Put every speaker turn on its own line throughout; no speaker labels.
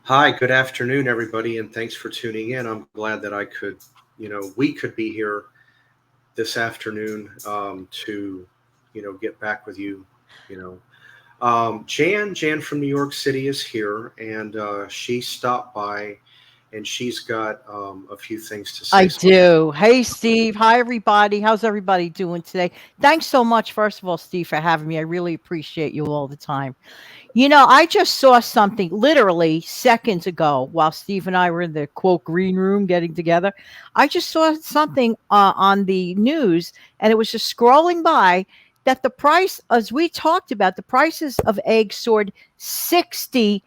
Hi, good afternoon, everybody, and thanks for tuning in. I'm glad that we could be here this afternoon to, get back with you. You Jan from New York City is here, and she stopped by, and she's got a few things to
I
say. So,
do. Hey, Steve. Hi, everybody. How's everybody doing today? Thanks so much, first of all, Steve, for having me. I really appreciate you all the time. I just saw something literally seconds ago while Steve and I were in the quote green room getting together. I just saw something on the news and it was just scrolling by that the price, as we talked about, the prices of eggs soared 60%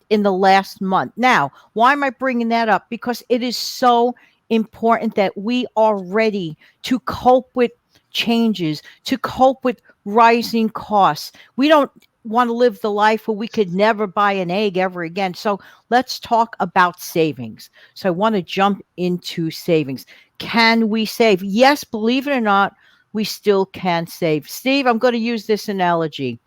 in the last month. Now, why am I bringing that up? Because it is so important that we are ready to cope with changes, to cope with rising costs. We don't want to live the life where we could never buy an egg ever again. So let's talk about savings. So I want to jump into savings. Can we save? Yes, believe it or not, we still can save. Steve, I'm going to use this analogy.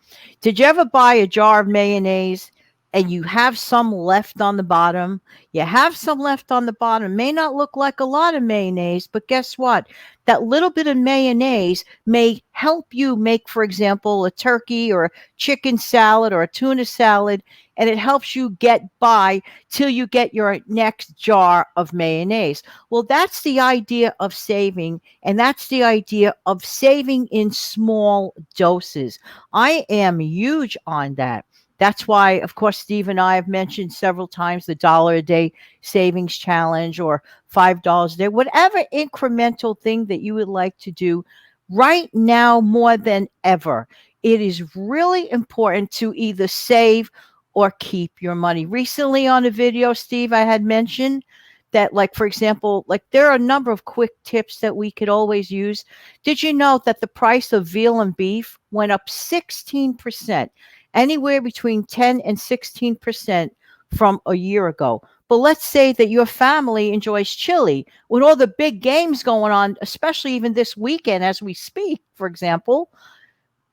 Did you ever buy a jar of mayonnaise and you have some left on the bottom? You have some left on the bottom. May not look like a lot of mayonnaise, but guess what? That little bit of mayonnaise may help you make, for example, a turkey or a chicken salad or a tuna salad, and it helps you get by till you get your next jar of mayonnaise. Well, that's the idea of saving, and that's the idea of saving in small doses. I am huge on that. That's why, of course, Steve and I have mentioned several times the dollar a day savings challenge or $5 a day, whatever incremental thing that you would like to do right now more than ever. It is really important to either save or keep your money. Recently on a video, Steve, I had mentioned that, like, for example, like there are a number of quick tips that we could always use. Did you know that the price of veal and beef went up 16%, anywhere between 10 and 16% from a year ago? But let's say that your family enjoys chili with all the big games going on, especially even this weekend as we speak, for example.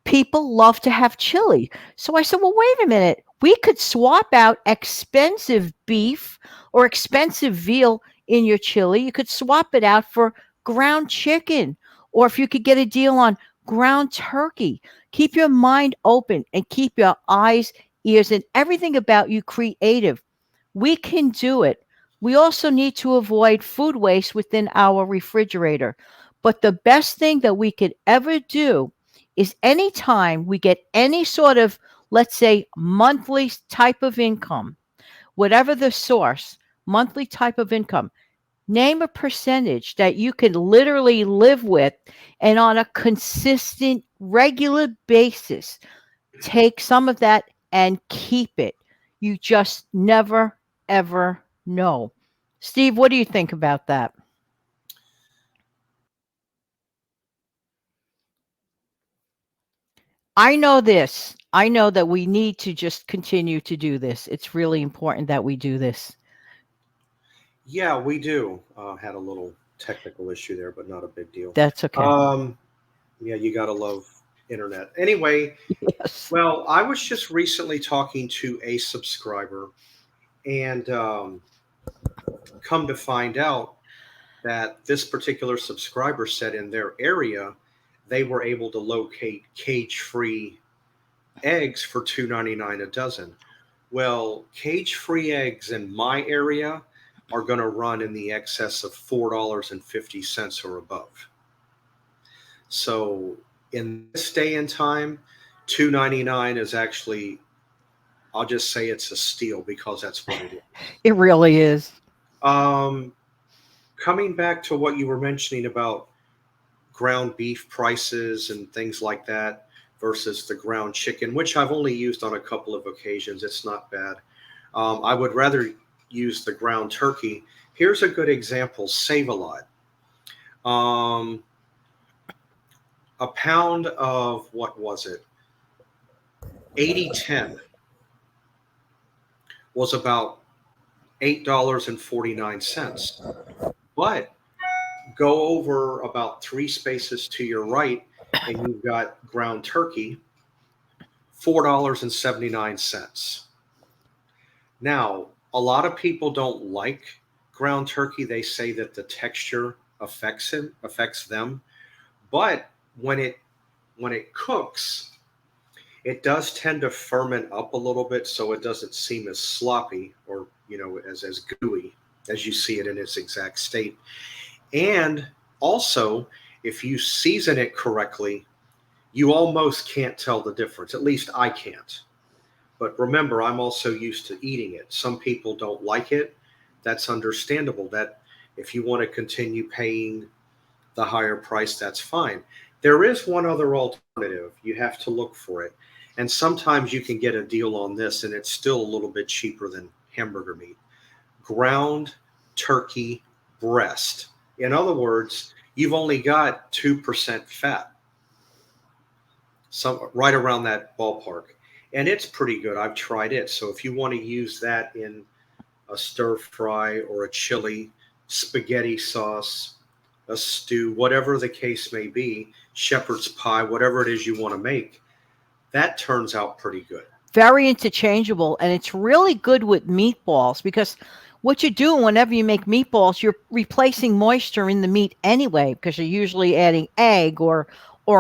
People love to have chili. So I said, well, wait a minute. We could swap out expensive beef or expensive veal in your chili. You could swap it out for ground chicken, or if you could get a deal on ground turkey. Keep your mind open and keep your eyes, ears, and everything about you creative. We can do it. We also need to avoid food waste within our refrigerator. But the best thing that we could ever do is anytime we get any sort of, let's say, monthly type of income, whatever the source, monthly type of income, name a percentage that you can literally live with and on a consistent, regular basis, take some of that and keep it. You just never, ever know. Steve, what do you think about that? I know this. I know that we need to just continue to do this. It's really important that we do this.
yeah, we do. Had a little technical issue there, but not a big deal.
That's okay.
Um, yeah, you gotta love internet. Anyway,
Yes.
well, I was just recently talking to a subscriber, and come to find out that this particular subscriber said in their area they were able to locate cage-free eggs for $2.99 a dozen. Well, cage-free eggs in my area are going to run in the excess of $4.50 or above. So in this day and time, $2.99 is actually, I'll just say it's a steal because that's what it is.
It really is.
Um, Coming back to what you were mentioning about ground beef prices and things like that versus the ground chicken, which I've only used on a couple of occasions. It's not bad. I would rather use the ground turkey. Here's a good example: Save a Lot. Um, a pound of what was it? 8010 was about $8.49. But go over about three spaces to your right, and you've got ground turkey, $4.79. Now, a lot of people don't like ground turkey. They say that the texture affects them. But when it when it cooks, it does tend to ferment up a little bit, so it doesn't seem as sloppy or as gooey as you see it in its exact state. And also, if you season it correctly, you almost can't tell the difference. At least I can't. But remember, I'm also used to eating it. Some people don't like it. That's understandable. That if you want to continue paying the higher price, that's fine. There is one other alternative. You have to look for it. And sometimes you can get a deal on this, and it's still a little bit cheaper than hamburger meat. Ground turkey breast. In other words, you've only got 2% fat, some right around that ballpark. And it's pretty good. I've tried it. So if you want to use that in a stir fry or a chili, spaghetti sauce, a stew, whatever the case may be, shepherd's pie, whatever it is you want to make, that turns out pretty good.
Very interchangeable, and it's really good with meatballs because what you do whenever you make meatballs, you're replacing moisture in the meat anyway because you're usually adding egg or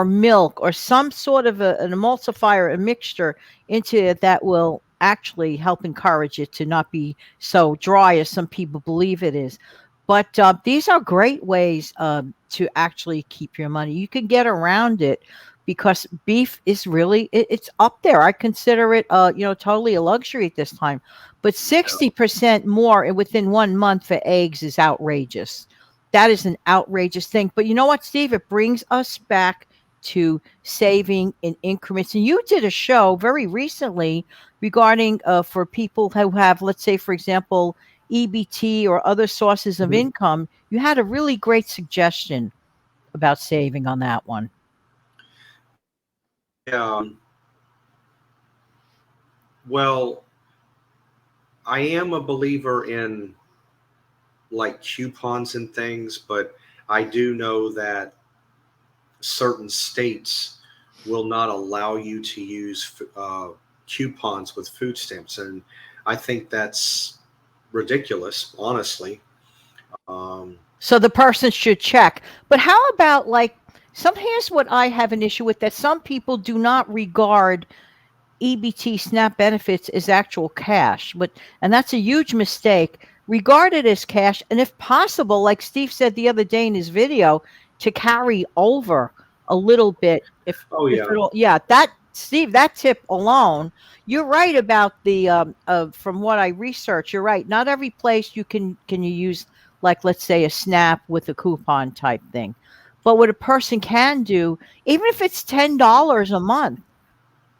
milk or some sort of an emulsifier, a mixture into it that will actually help encourage it to not be so dry as some people believe it is. But these are great ways to actually keep your money. You can get around it because beef is really it's up there. I consider it totally a luxury at this time. But 60% more within 1 month for eggs is outrageous. That is an outrageous thing. But you know what, Steve? It brings us back to saving in increments. And you did a show very recently regarding for people who have, let's say, for example, EBT or other sources of
Mhm.
income. You had a really great suggestion about saving on that one.
Yeah. Well, I am a believer in like coupons and things, but I do know that certain states will not allow you to use coupons with food stamps, and I think that's ridiculous, honestly. Um,
So the person should check. But how about like here's what I have an issue with, that some people do not regard EBT SNAP benefits as actual cash, and that's a huge mistake. Regard it as cash, and if possible, like Steve said the other day in his video, to carry over a little bit.
oh
If
yeah,
it'll, yeah, that Steve, that tip alone, you're right about the from what I research. You're right. Not every place can you use, like, let's say, a SNAP with a coupon type thing, but what a person can do, even if it's $10 a month,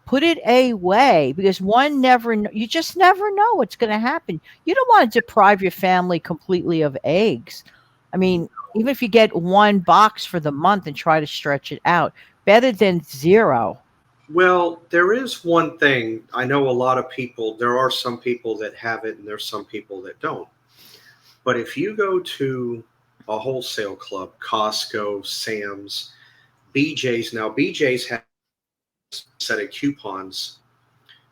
put it away because you just never know what's going to happen. You don't want to deprive your family completely of eggs. I mean, even if you get one box for the month and try to stretch it out, better than zero.
well, there is one thing. I know a lot of people, there are some people that have it and there's some people that don't. But if you go to a wholesale club, Costco, Sam's, BJ's, now BJ's has a set of coupons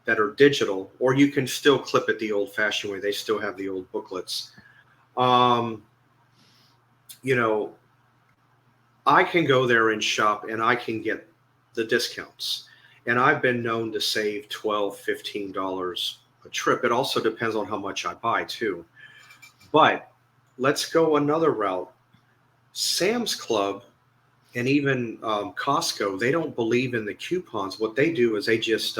that are digital, or you can still clip it the old fashioned way. They still have the old booklets. Um, you know, I can go there and shop and I can get the discounts. And I've been known to save $12, $15 a trip. It also depends on how much I buy, too. But let's go another route. Sam's Club and even Costco, they don't believe in the coupons. What they do is they just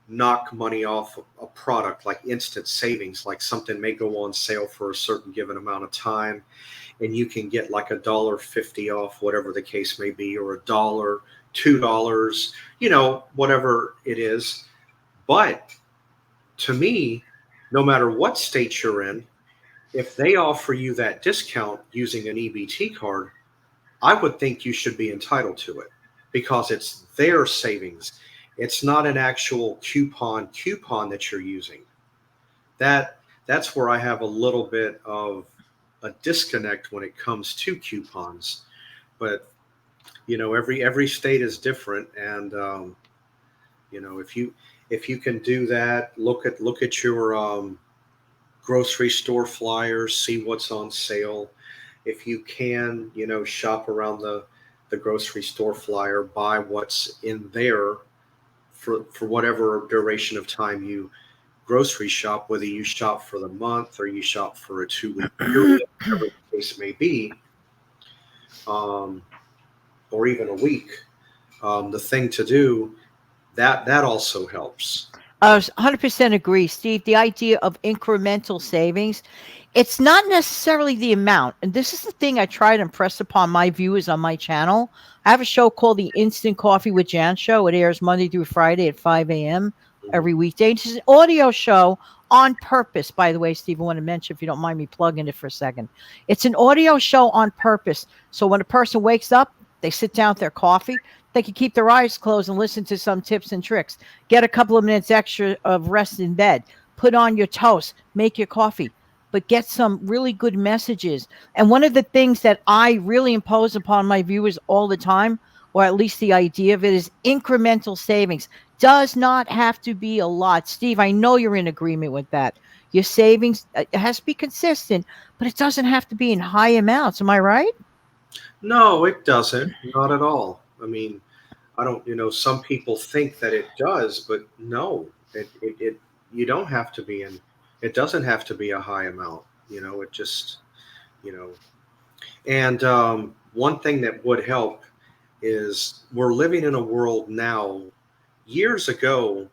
knock money off a product like instant savings, like something may go on sale for a certain given amount of time, and you can get like $1.50 off, whatever the case may be, or a dollar, $2, whatever it is. But to me, no matter what state you're in, if they offer you that discount using an EBT card, I would think you should be entitled to it because it's their savings. It's not an actual coupon that you're using. That's where I have a little bit of a disconnect when it comes to coupons. But every state is different, and If you can do that, look at your grocery store flyers, see what's on sale. If you can, shop around the grocery store flyer, buy what's in there for whatever duration of time you grocery shop, whether you shop for the month or you shop for a 2 week period, whatever the case may be, um, or even a week. The thing to do that also helps.
I 100% agree, Steve. The idea of incremental savings, it's not necessarily the amount. And this is the thing I try to impress upon my viewers on my channel. I have a show called the Instant Coffee with Jan show. It airs Monday through Friday at 5 a.m.
Mhm.
every weekday. This is an audio show on purpose, by the way, Steve. I want to mention, if you don't mind me plugging it for a second. It's an audio show on purpose. So when a person wakes up, they sit down with their coffee, they can keep their eyes closed and listen to some tips and tricks. Get a couple of minutes extra of rest in bed. Put on your toast. Make your coffee. But get some really good messages. And one of the things that I really impose upon my viewers all the time, or at least the idea of it, is incremental savings. Does not have to be a lot. Steve, I know you're in agreement with that. Your savings, it has to be consistent, but it doesn't have to be in high amounts. Am I right?
No, it doesn't. Not at all. I mean, I don't. Some people think that it does, but no, it you don't have to be in. It doesn't have to be a high amount. It just you know. And one thing that would help is we're living in a world now. Years ago,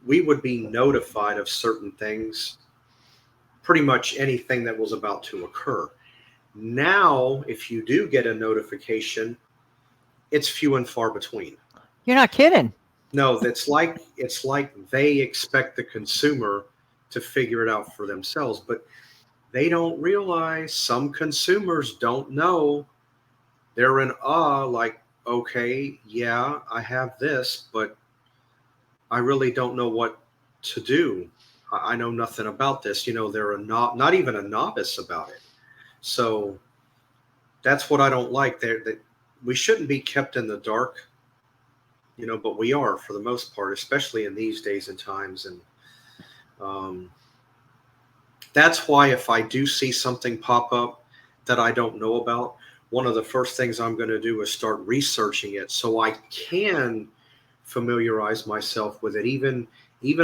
we would be notified of certain things, pretty much anything that was about to occur. Now, if you do get a notification, it's few and far between.
You're not kidding.
No, it's like they expect the consumer to figure it out for themselves, but they don't realize, some consumers don't know. They're in awe, like, okay, yeah, I have this, but I really don't know what to do. I know nothing about this. They're not even a novice about it. So that's what I don't like. That we shouldn't be kept in the dark, but we are for the most part, especially in these days and times. And um, that's why if I do see something pop up that I don't know about, one of the first things I'm going to do is start researching it so I can familiarize myself with it, even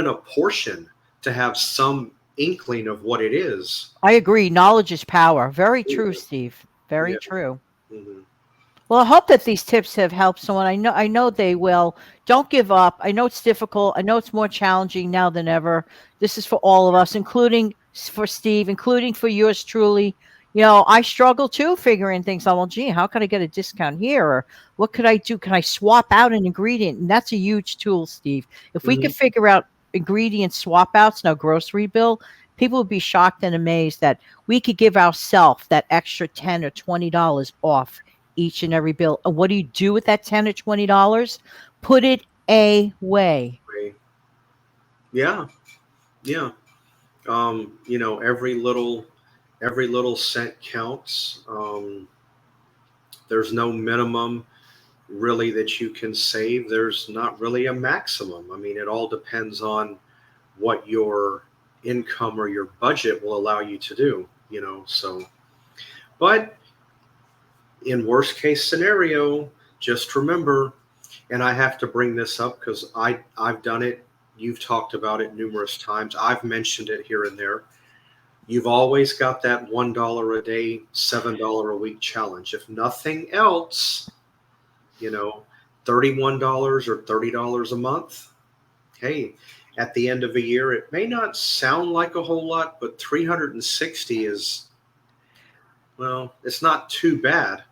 a portion, to have some inkling of what it is.
I agree. Knowledge is power. Very true,
Yeah,
Steve. Very
yeah.
true.
Mhm.
Well, I hope that these tips have helped someone. I know they will. Don't give up. I know it's difficult. I know it's more challenging now than ever. This is for all of us, including for Steve, including for yours truly. I struggle too figuring things out. Well, gee, how can I get a discount here? Or what could I do? Can I swap out an ingredient? And that's a huge tool, Steve. If we
Mhm.
could figure out ingredient swap outs in our grocery bill, people would be shocked and amazed that we could give ourselves that extra $10 or $20 off each and every bill. And what do you do with that $10 or $20? Put it away.
Right. Yeah, yeah. Every little cent counts. There's no minimum really that you can save. There's not really a maximum. I mean, it all depends on what your income or your budget will allow you to do. So, but in worst case scenario, just remember, and I have to bring this up because I've done it. You've talked about it numerous times. I've mentioned it here and there. You've always got that $1 a day, $7 a week challenge. If nothing else, you know, $31 or $30 a month. Hey, at the end of a year, it may not sound like a whole lot, but 360 is, well, it's not too bad.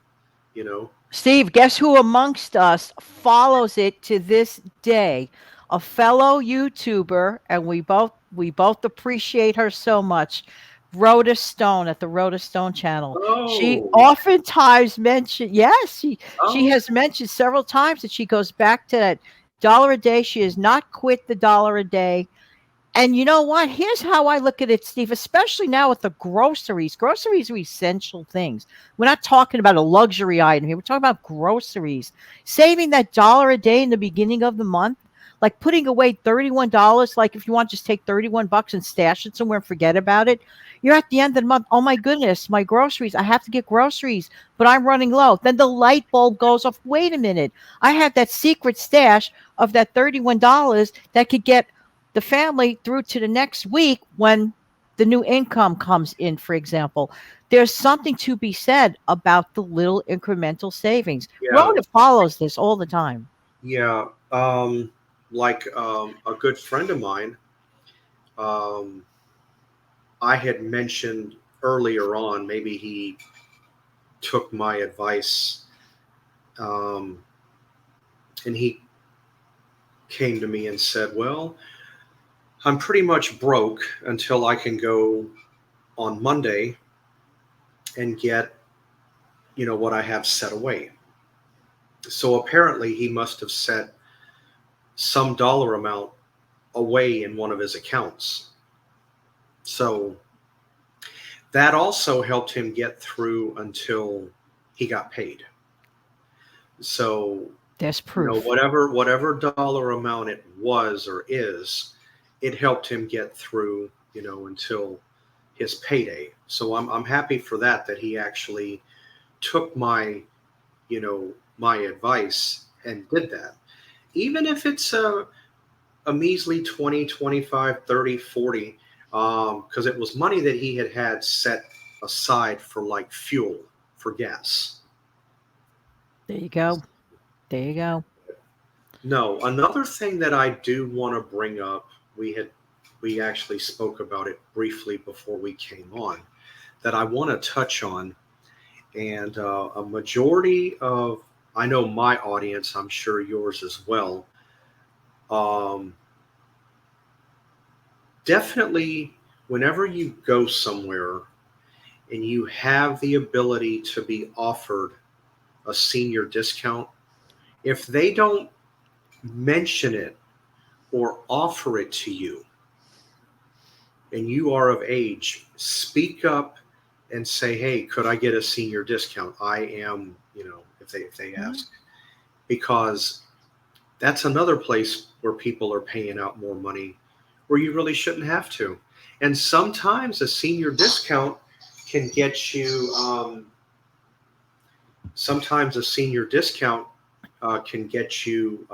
Steve, guess who amongst us follows it to this day? A fellow YouTuber, and we both appreciate her so much. Rota Stone at the Rota Stone channel. She
Oh,
oftentimes mentioned, yes, she
oh,
has mentioned several times that she goes back to that dollar a day. She has not quit the dollar a day. And you know what? Here's how I look at it, Steve, especially now with the groceries. Groceries are essential things. We're not talking about a luxury item here. We're talking about groceries. Saving that dollar a day in the beginning of the month. Like putting away $31, like if you want to just take 31 bucks and stash it somewhere and forget about it, you're at the end of the month. Oh my goodness, my groceries. I have to get groceries, but I'm running low. Then the light bulb goes off. Wait a minute. I have that secret stash of that $31 that could get the family through to the next week when the new income comes in, for example. There's something to be said about the little incremental savings.
Yeah,
Rhoda follows this all the time.
yeah. Like a good friend of mine, um, I had mentioned earlier on, maybe he took my advice, um, and he came to me and said, "Well, I'm pretty much broke until I can go on Monday and get, what I have set away." So apparently he must have set some dollar amount away in one of his accounts. So that also helped him get through until he got paid. So,
There's proof.
whatever dollar amount it was or is, it helped him get through, until his payday. So I'm happy for that he actually took my advice and did that. Even if it's a measly 20, 25, 30, 40, because it was money that he had set aside for like fuel, for gas.
There you go. There you go.
No, another thing that I do want to bring up, we actually spoke about it briefly before we came on, that I want to touch on, and a majority of, I know my audience, I'm sure yours as well, um, definitely whenever you go somewhere and you have the ability to be offered a senior discount, if they don't mention it or offer it to you and you are of age, speak up and say, "Hey, could I get a senior discount? I am," if they
Mhm.
ask, because that's another place where people are paying out more money where you really shouldn't have to. And sometimes a senior discount can get you, sometimes a senior discount can get you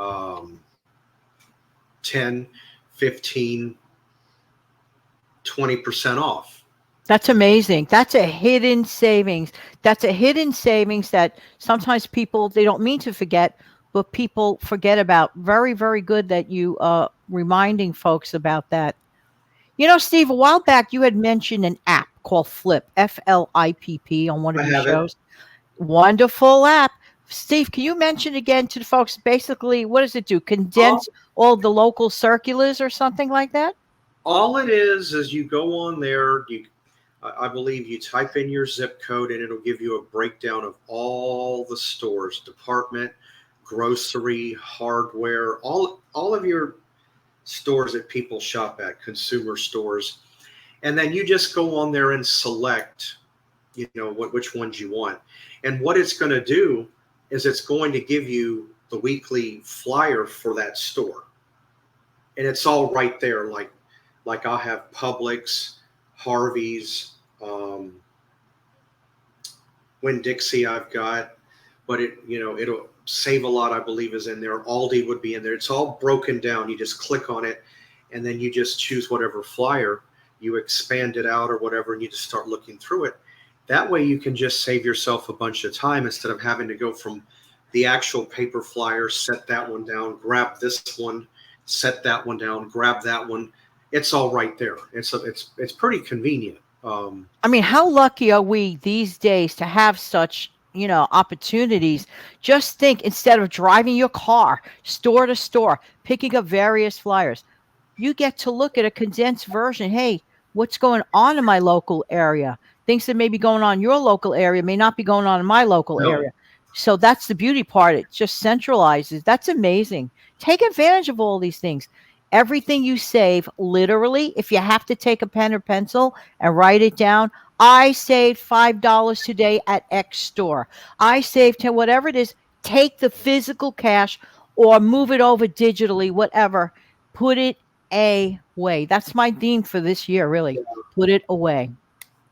10, 15, 20% off.
That's amazing. That's a hidden savings. That's a hidden savings that sometimes people they don't mean to forget, but people forget about. Very, very good that you reminding folks about that. Steve, a while back you had mentioned an app called Flip, FLIPP on one
I
of your
have it.
shows. Wonderful app. Steve, can you mention again to the folks basically what does it do?
All,
Condense all the local circulars or something like that?
all it is you go on there, I believe you type in your zip code and it'll give you a breakdown of all the stores, department, grocery, hardware, all of your stores that people shop at, consumer stores. And then you just go on there and select, which ones you want. And what it's going to do is it's going to give you the weekly flyer for that store. And it's all right there. Like I'll have Publix, Harvey's, um, Winn Dixie I've got, but it'll save a lot, I believe, is in there. Aldi would be in there. It's all broken down. You just click on it and then you just choose whatever flyer, you expand it out or whatever, and you just start looking through it. That way you can just save yourself a bunch of time instead of having to go from the actual paper flyer, set that one down, grab this one, set that one down, grab that one. It's all right there. It's pretty convenient.
I mean, how lucky are we these days to have such, opportunities? Just think instead of driving your car store to store, picking up various flyers, you get to look at a condensed version. Hey, what's going on in my local area? Things that may be going on in your local area may not be going on in my local
No,
area. So that's the beauty part. It just centralizes. That's amazing. Take advantage of all these things. Everything you save, literally, if you have to take a pen or pencil and write it down, I saved $5 today at X store. I saved 10, whatever it is, take the physical cash or move it over digitally, whatever. Put it away. That's my theme for this year, really. Put it away.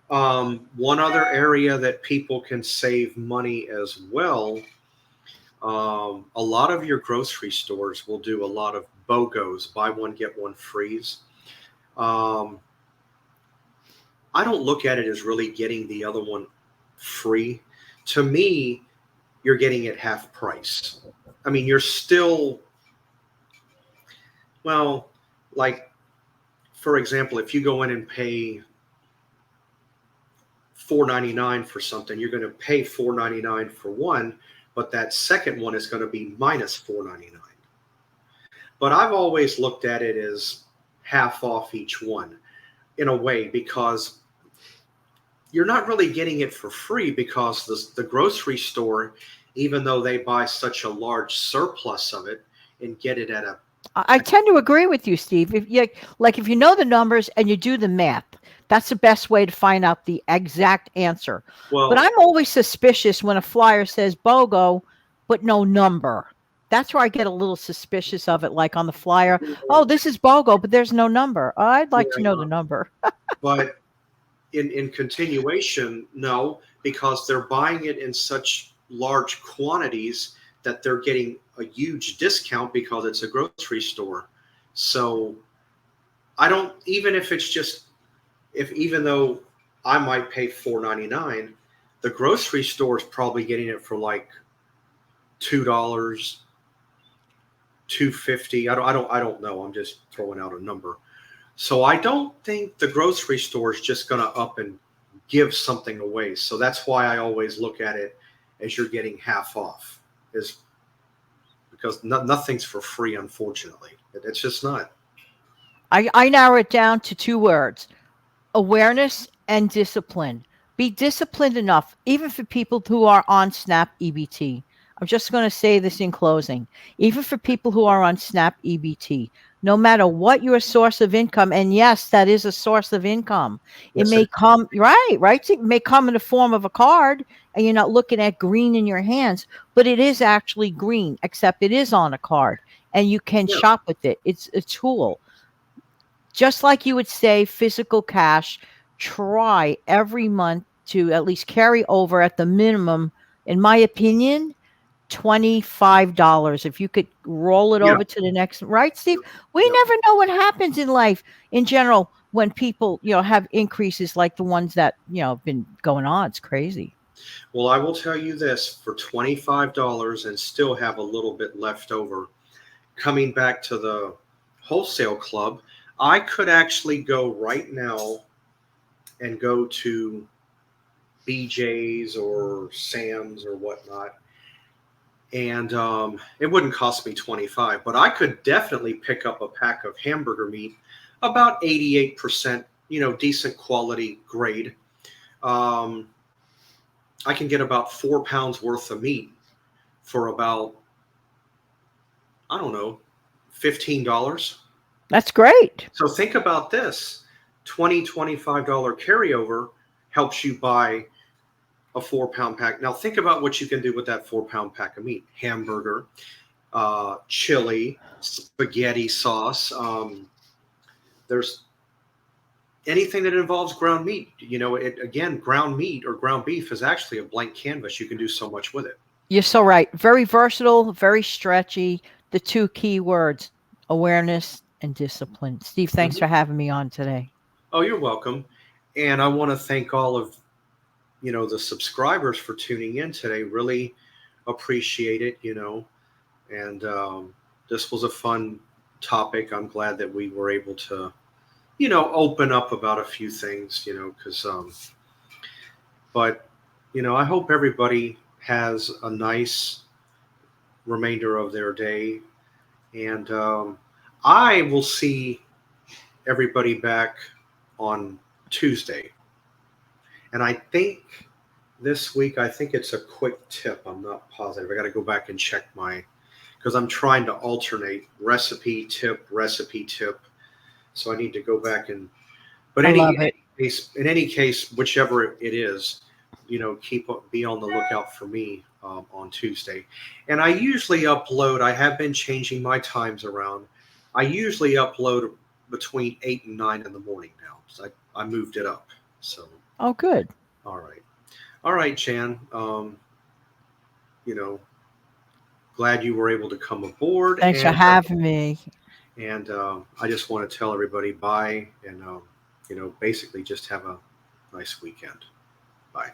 One other area that people can save money as well. A lot of your grocery stores will do a lot of BOGOs, buy one get one frees. Um, I don't look at it as really getting the other one free. To me, you're getting it half price. I mean, you're still, well, like, for example, if you go in and pay $4.99 for something, you're going to pay $4.99 for one, but that second one is going to be minus $4.99. But I've always looked at it as half off each one in a way, because you're not really getting it for free, because the grocery store, even though they buy such a large surplus of it and get it at a,
I tend to agree with you, Steve. If you like, if you know the numbers and you do the math, that's the best way to find out the exact answer. But
well,
I'm always suspicious when a flyer says BOGO, but no number. That's where I get a little suspicious of it. Like on the flyer, oh, this is BOGO, but there's no number. I'd like to know the
yeah,
number.
but in continuation, no, because they're buying it in such large quantities that they're getting a huge discount because it's a grocery store. So I don't, even if it's just, if even though I might pay $4.99, the grocery store is probably getting it for like $2, $2.50. I don't know. I'm just throwing out a number. So I don't think the grocery store is just going to up and give something away. So that's why I always look at it as you're getting half off, is because nothing's for free, unfortunately. It's just not.
I narrow it down to two words: awareness and discipline. Be disciplined enough, even for people who are on SNAP EBT. I'm just going to say this in closing. Even for people who are on SNAP EBT, no matter what your source of income, and yes, that is a source of income. It
Yes, it,
may come, right? It may come in the form of a card and you're not looking at green in your hands, but it is actually green, except it is on a card and you can
yeah,
shop with it. It's a tool. Just like you would say physical cash, try every month to at least carry over at the minimum, in my opinion, $25. If you could roll it
yeah.
over to the next, right, Steve? We
Yeah.
never know what happens in life in general when people, have increases like the ones that, have been going on. It's crazy.
Well, I will tell you this, for $25 and still have a little bit left over, coming back to the wholesale club, I could actually go right now and go to BJ's or Sam's or whatnot, and it wouldn't cost me 25, but I could definitely pick up a pack of hamburger meat, about 88%, decent quality grade. Um, I can get about 4 pounds worth of meat for about, I don't know, $15.
That's great.
So think about this: $25 carryover helps you buy a 4 pound pack. Now think about what you can do with that 4 pound pack of meat: hamburger, chili, spaghetti sauce. There's anything that involves ground meat. Again, ground meat or ground beef is actually a blank canvas. You can do so much with it.
You're so right. Very versatile, very stretchy. The two key words: awareness and discipline. Steve, thanks
Mhm.
for having me on today.
Oh, you're welcome. And I want to thank all of the subscribers for tuning in today. Really appreciate it. And this was a fun topic. I'm glad that we were able to open up about a few things. Because but I hope everybody has a nice remainder of their day, and I will see everybody back on Tuesday. And I think this week, I think it's a quick tip. I'm not positive. I got to go back and check because I'm trying to alternate recipe tip. So I need to go back and, but
I love it.
in any case, whichever it is, be on the lookout for me. on Tuesday. And I usually upload, I have been changing my times around. I usually upload between 8 and 9 in the morning now. So I moved it up. So,
Oh, good.
all right. All right, Jan. You know, glad you were able to come aboard.
Thanks for having me.
And I just want to tell everybody bye and, basically just have a nice weekend. Bye.